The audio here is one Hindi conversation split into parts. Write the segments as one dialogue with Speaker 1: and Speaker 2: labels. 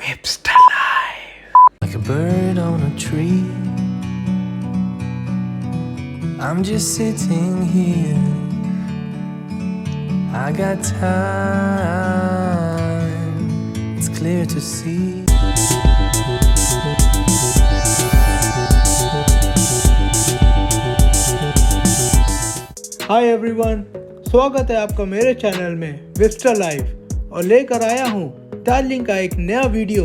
Speaker 1: Hipster life. Like a bird on a tree, I'm just sitting here. I got time, it's clear to see.
Speaker 2: Hi everyone, स्वागत है आपका मेरे चैनल में हिप्स्टर लाइफ और लेकर आया हूँ दार्जिलिंग का एक नया वीडियो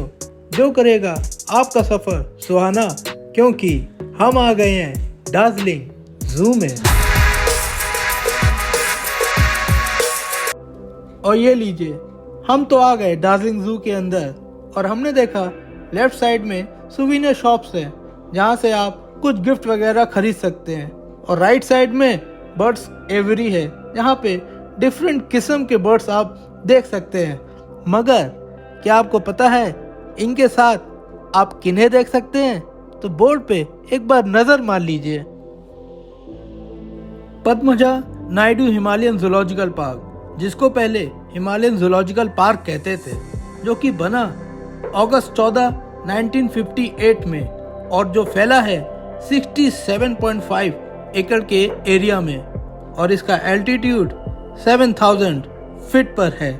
Speaker 2: जो करेगा आपका सफ़र सुहाना, क्योंकि हम आ गए हैं दार्जिलिंग जू में। और ये लीजिए, हम तो आ गए दार्जिलिंग जू के अंदर और हमने देखा लेफ्ट साइड में सुवीनियर शॉप्स है जहाँ से आप कुछ गिफ्ट वगैरह खरीद सकते हैं, और राइट साइड में बर्ड्स एवरी है जहाँ पे डिफरेंट किस्म के बर्ड्स आप देख सकते हैं। मगर क्या आपको पता है इनके साथ आप किन्हें देख सकते हैं? तो बोर्ड पे एक बार नजर मार लीजिए। Padmaja Naidu Himalayan zoological park, जिसको पहले हिमालयन जूलॉजिकल पार्क कहते थे, जो कि बना अगस्त 14, 1958 में और जो फैला है 67.5 एकड़ के एरिया में, और इसका एल्टीट्यूड 7000 फीट पर है।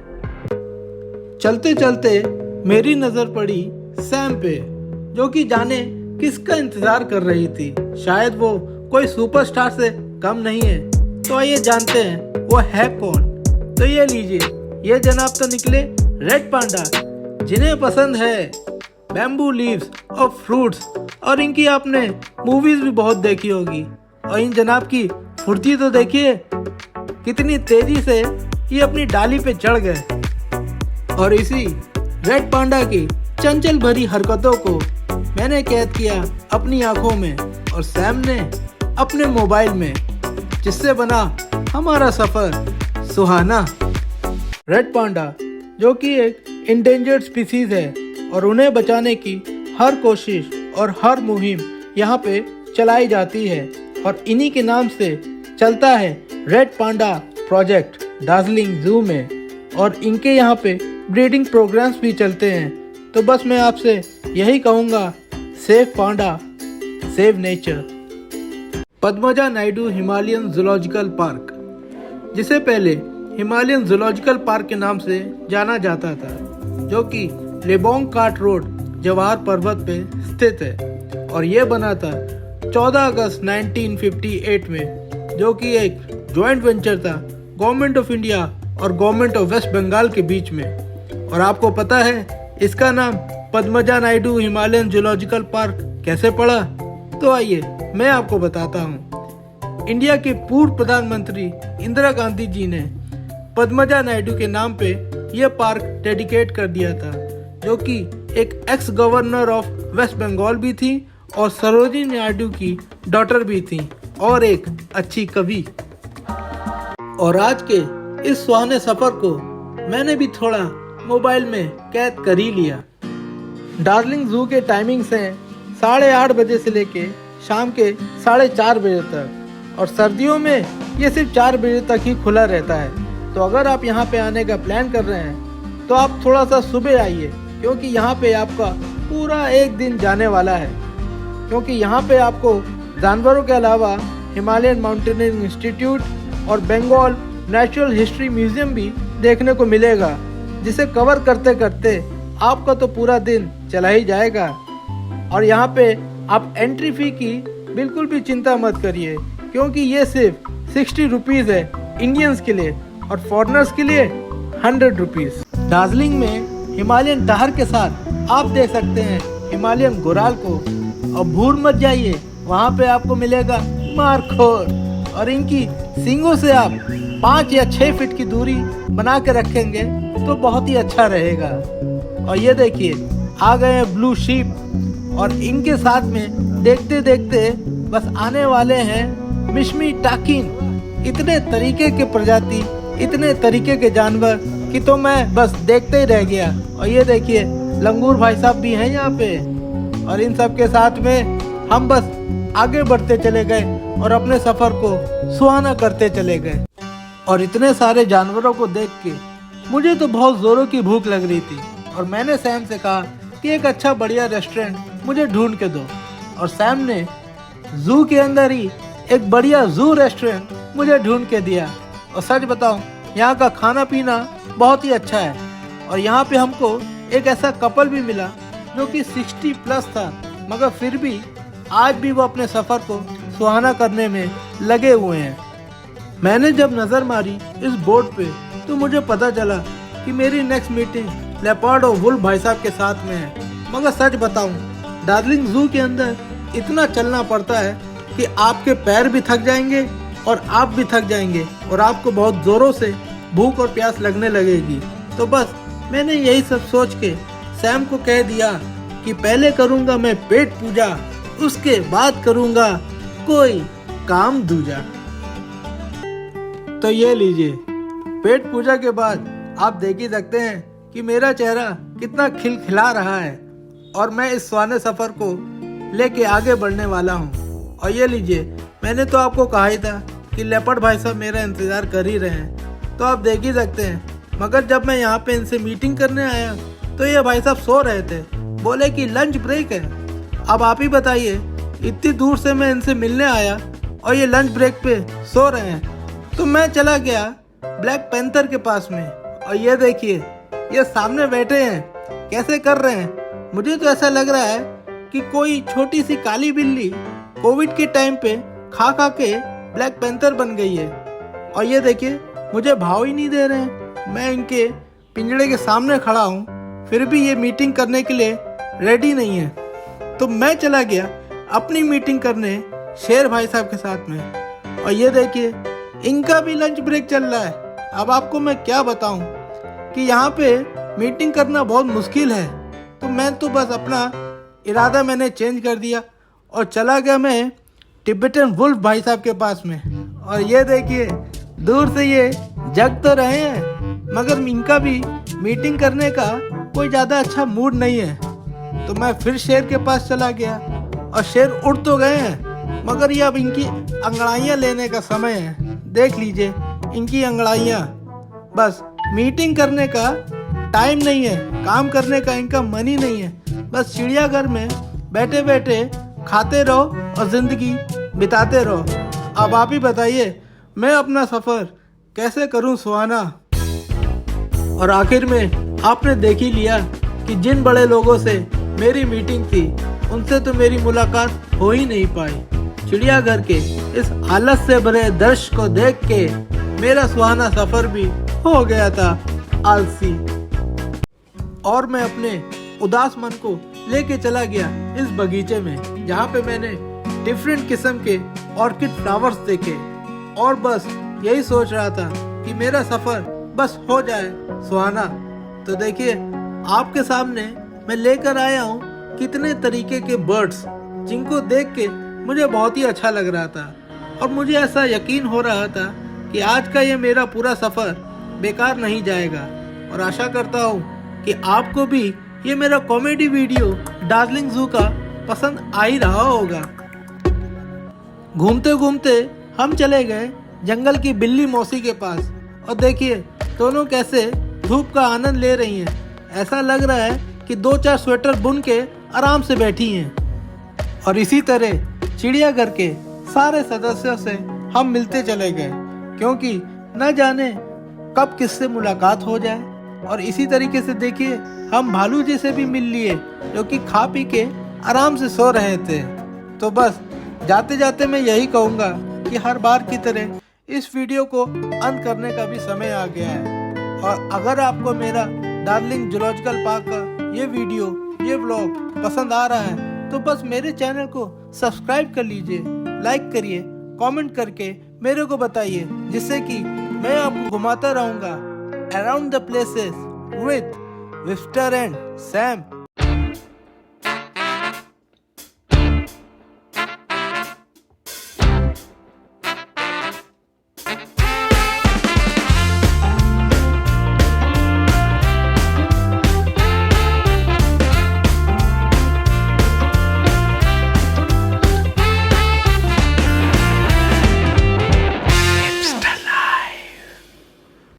Speaker 2: चलते चलते मेरी नजर पड़ी सैम पे, जो कि जाने किसका इंतजार कर रही थी। शायद वो कोई सुपरस्टार से कम नहीं है। तो आइए जानते हैं वो है कौन। तो ये लीजिए, ये जनाब तो निकले रेड पांडा, जिन्हें पसंद है बैम्बू लीव्स और फ्रूट्स, और इनकी आपने मूवीज भी बहुत देखी होगी। और इन जनाब की फुर्ती तो देखिए, कितनी तेजी से ये अपनी डाली पे चढ़ गए। और इसी रेड पांडा की चंचल भरी हरकतों को मैंने कैद किया अपनी आंखों में और सैम ने अपने मोबाइल में, जिससे बना हमारा सफर सुहाना। रेड पांडा जो कि एक इंडेंजर्ड स्पीसीज है और उन्हें बचाने की हर कोशिश और हर मुहिम यहाँ पे चलाई जाती है, और इन्हीं के नाम से चलता है रेड पांडा प्रोजेक्ट दार्जिलिंग जू में, और इनके यहाँ पे ब्रीडिंग प्रोग्राम्स भी चलते हैं। तो बस मैं आपसे यही कहूँगा, save panda save nature. Padmaja Naidu Himalayan zoological park, जिसे पहले हिमालयन जूलॉजिकल पार्क के नाम से जाना जाता था, जो कि लेबोंग कार्ट रोड जवाहर पर्वत पे स्थित है, और ये बना था 14 अगस्त 1958 में, जो कि एक जॉइंट वेंचर था गवर्नमेंट ऑफ इंडिया और गवर्नमेंट ऑफ वेस्ट बंगाल के बीच में। और आपको पता है इसका नाम Padmaja Naidu Himalayan zoological park कैसे पड़ा? तो आइए मैं आपको बताता हूँ। इंडिया के पूर्व प्रधानमंत्री इंदिरा गांधी जी ने पद्मजा नायडू के नाम पे यह पार्क डेडिकेट कर दिया था, जो कि एक ex governor of West Bengal भी थी और सरोजिनी नायडू की डॉटर भी थी, और एक अच्छी कवि। और आज के इस सुहाने सफर को मैंने भी थोड़ा मोबाइल में कैद कर ही लिया। दार्जिलिंग जू के टाइमिंग्स हैं 8:30 बजे से लेके शाम के 4:30 बजे तक, और सर्दियों में ये सिर्फ 4 बजे तक ही खुला रहता है। तो अगर आप यहाँ पे आने का प्लान कर रहे हैं तो आप थोड़ा सा सुबह आइए, क्योंकि यहाँ पे आपका पूरा एक दिन जाने वाला है। क्योंकि यहाँ पे आपको जानवरों के अलावा हिमालयन माउंटेनियरिंग इंस्टीट्यूट और बंगाल नेचुरल हिस्ट्री म्यूजियम भी देखने को मिलेगा, जिसे कवर करते करते आपका तो पूरा दिन चला ही जाएगा। और यहाँ पे आप एंट्री फी की बिल्कुल भी चिंता मत करिए, क्योंकि ये सिर्फ 60 रुपीज़ है इंडियंस के लिए, और फॉरेनर्स के लिए 100 रुपीज़। दार्जिलिंग में हिमालयन टाहर के साथ आप देख सकते हैं हिमालयन गोराल को, और भूल मत जाइए, वहाँ पे आपको मिलेगा मारखोर, और इनकी सींगों से आप 5 या 6 फीट की दूरी बना के रखेंगे तो बहुत ही अच्छा रहेगा। और ये देखिए, आ गए हैं ब्लू शीप, और इनके साथ में देखते देखते बस आने वाले हैं मिश्मी टाकिन। इतने तरीके के प्रजाति, इतने तरीके के जानवर कि तो मैं बस देखते ही रह गया। और ये देखिए, लंगूर भाई साहब भी हैं यहाँ पे, और इन सब के साथ में हम बस आगे बढ़ते चले गए और अपने सफर को सुहाना करते चले गए। और इतने सारे जानवरों को देख के मुझे तो बहुत जोरों की भूख लग रही थी, और मैंने सैम से कहा कि एक अच्छा बढ़िया रेस्टोरेंट मुझे ढूंढ के दो। और सैम ने जू के अंदर ही एक बढ़िया जू रेस्टोरेंट मुझे ढूंढ के दिया। और सच बताऊं, यहाँ का खाना पीना बहुत ही अच्छा है। और यहाँ पे हमको एक ऐसा कपल भी मिला जो कि 60 प्लस था, मगर फिर भी आज भी वो अपने सफ़र को सुहाना करने में लगे हुए हैं। मैंने जब नज़र मारी इस बोर्ड पे तो मुझे पता चला कि मेरी नेक्स्ट मीटिंग लेपर्ड और वुल्फ भाई साहब के साथ में है। मगर सच बताऊं, डार्लिंग जू के अंदर इतना चलना पड़ता है कि आपके पैर भी थक जाएंगे और आप भी थक जाएंगे और आपको बहुत ज़ोरों से भूख और प्यास लगने लगेगी। तो बस मैंने यही सब सोच के सैम को कह दिया कि पहले करूँगा मैं पेट पूजा, उसके बाद करूँगा कोई काम दूजा। तो ये लीजिए, पेट पूजा के बाद आप देख ही सकते हैं कि मेरा चेहरा कितना खिलखिला रहा है और मैं इस सुहाने सफ़र को लेके आगे बढ़ने वाला हूँ। और ये लीजिए, मैंने तो आपको कहा ही था कि लेपर्ड भाई साहब मेरा इंतज़ार कर ही रहे हैं, तो आप देख ही सकते हैं। मगर जब मैं यहाँ पे इनसे मीटिंग करने आया तो ये भाई साहब सो रहे थे, बोले कि लंच ब्रेक है। अब आप ही बताइए, इतनी दूर से मैं इनसे मिलने आया और ये लंच ब्रेक पे सो रहे हैं। तो मैं चला गया ब्लैक पैंथर के पास में और ये देखिए, ये सामने बैठे हैं, कैसे कर रहे हैं। मुझे तो ऐसा लग रहा है कि कोई छोटी सी काली बिल्ली कोविड के टाइम पे खा खा के ब्लैक पैंथर बन गई है। और ये देखिए, मुझे भाव ही नहीं दे रहे हैं। मैं इनके पिंजड़े के सामने खड़ा हूँ, फिर भी ये मीटिंग करने के लिए रेडी नहीं है। तो मैं चला गया अपनी मीटिंग करने शेर भाई साहब के साथ में। और ये देखिए, इनका भी लंच ब्रेक चल रहा है। अब आपको मैं क्या बताऊं कि यहाँ पे मीटिंग करना बहुत मुश्किल है। तो मैं तो बस अपना इरादा मैंने चेंज कर दिया और चला गया मैं टिबेटन वुल्फ भाई साहब के पास में। और ये देखिए, दूर से ये जग तो रहे हैं, मगर इनका भी मीटिंग करने का कोई ज़्यादा अच्छा मूड नहीं है। तो मैं फिर शेर के पास चला गया और शेर उड़ तो गए हैं, मगर ये अब इनकी अंगड़ाइयाँ लेने का समय है। देख लीजिए इनकी अंगड़ाइयाँ, बस मीटिंग करने का टाइम नहीं है, काम करने का इनका मन ही नहीं है। बस चिड़ियाघर में बैठे बैठे खाते रहो और ज़िंदगी बिताते रहो। अब आप ही बताइए, मैं अपना सफ़र कैसे करूं सुहाना। और आखिर में आपने देख ही लिया कि जिन बड़े लोगों से मेरी मीटिंग थी उनसे तो मेरी मुलाकात हो ही नहीं पाई। चिड़ियाघर के इस हालत से भरे दृश्य को देख के मेरा सुहाना सफ़र भी हो गया था आलसी। और मैं अपने उदास मन को लेके चला गया इस बगीचे में, जहाँ पे मैंने डिफरेंट किस्म के ऑर्किड फ्लावर्स देखे और बस यही सोच रहा था कि मेरा सफ़र बस हो जाए सुहाना। तो देखिए, आपके सामने मैं लेकर आया हूँ कितने तरीके के बर्ड्स, जिनको देख के मुझे बहुत ही अच्छा लग रहा था। और मुझे ऐसा यकीन हो रहा था कि आज का ये मेरा पूरा सफ़र बेकार नहीं जाएगा। और आशा करता हूँ कि आपको भी ये मेरा कॉमेडी वीडियो डार्लिंग जू का पसंद आ ही रहा होगा। घूमते घूमते हम चले गए जंगल की बिल्ली मौसी के पास और देखिए दोनों कैसे धूप का आनंद ले रही हैं। ऐसा लग रहा है कि 2-4 स्वेटर बुन के आराम से बैठी हैं। और इसी तरह चिड़ियाघर के सारे सदस्यों से हम मिलते चले गए, क्योंकि न जाने कब किससे मुलाकात हो जाए। और इसी तरीके से देखिए, हम भालू जी से भी मिल लिए जो कि खा पी के आराम से सो रहे थे। तो बस जाते जाते मैं यही कहूँगा कि हर बार की तरह इस वीडियो को अंत करने का भी समय आ गया है। और अगर आपको मेरा डार्लिंग जूलॉजिकल पार्क का ये वीडियो, ये व्लॉग पसंद आ रहा है तो बस मेरे चैनल को सब्सक्राइब कर लीजिए, लाइक करिए, कमेंट करके मेरे को बताइए, जिससे कि मैं आपको घुमाता रहूँगा around the places with mister and Sam.